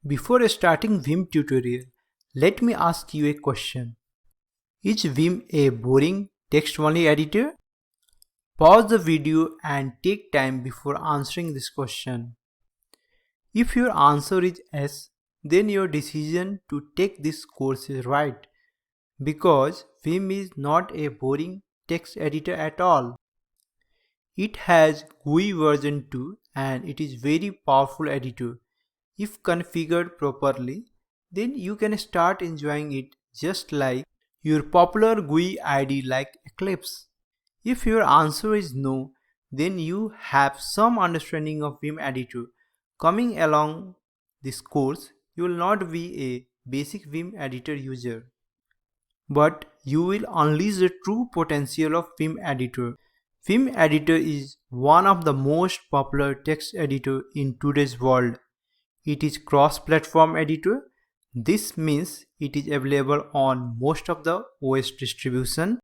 Before starting VIM tutorial, let me ask you a question. Is VIM a boring text-only editor? Pause the video and take time before answering this question. If your answer is yes, then your decision to take this course is right, because VIM is not a boring text editor at all. It has GUI version 2 and it is very powerful editor. If configured properly, then you can start enjoying it just like your popular GUI ID like Eclipse. If your answer is no, then you have some understanding of VIM editor. Coming along this course, you will not be a basic VIM editor user, but you will unleash the true potential of VIM editor. VIM editor is one of the most popular text editor in today's world. It is cross-platform editor. This means it is available on most of the OS distribution.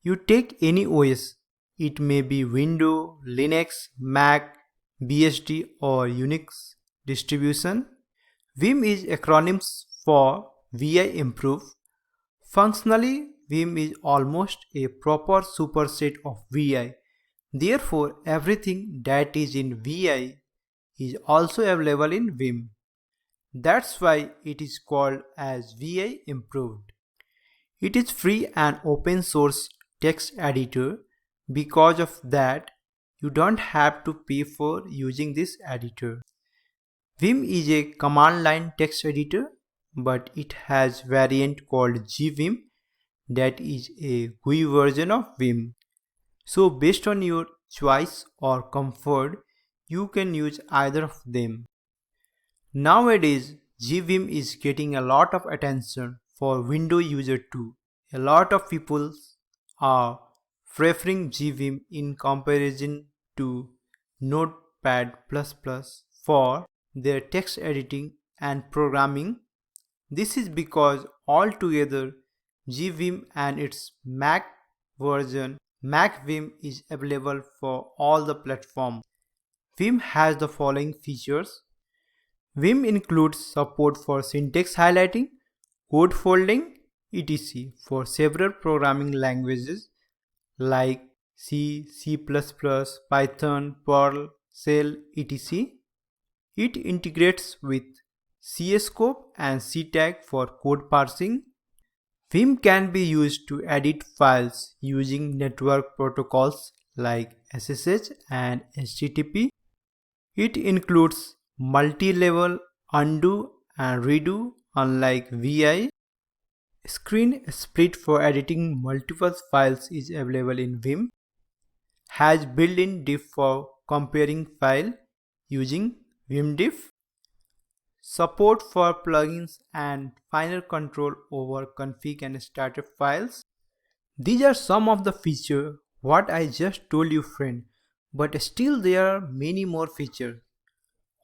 You take any OS, it may be Windows, Linux, Mac, BSD or Unix distribution. VIM is acronyms for VI Improve. Functionally, VIM is almost a proper superset of VI. Therefore, everything that is in VI is also available in VIM. That's why it is called as VI Improved. It is free and open source text editor. Because of that, you don't have to pay for using this editor. VIM is a command line text editor, but it has variant called GVim that is a GUI version of VIM. So based on your choice or comfort, you can use either of them. Nowadays, GVim is getting a lot of attention for Windows user too. A lot of people are preferring GVim in comparison to Notepad++ for their text editing and programming. This is because altogether GVim and its Mac version MacVim is available for all the platforms. VIM has the following features. VIM includes support for syntax highlighting, code folding, etc. for several programming languages like C, C++, Python, Perl, Shell, etc. It integrates with CScope and CTag for code parsing. VIM can be used to edit files using network protocols like SSH and HTTP. It includes multi-level undo and redo unlike VI. Screen split for editing multiple files is available in VIM. Has built-in diff for comparing file using vimdiff. Support for plugins and final control over config and startup files. These are some of the features what I just told you, friend, but still there are many more features.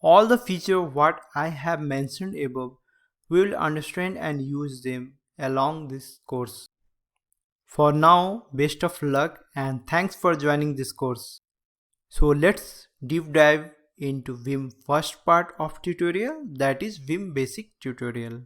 All the features what I have mentioned above, we will understand and use them along this course. For now, best of luck and thanks for joining this course. So let's deep dive into VIM first part of tutorial, that is VIM basic tutorial.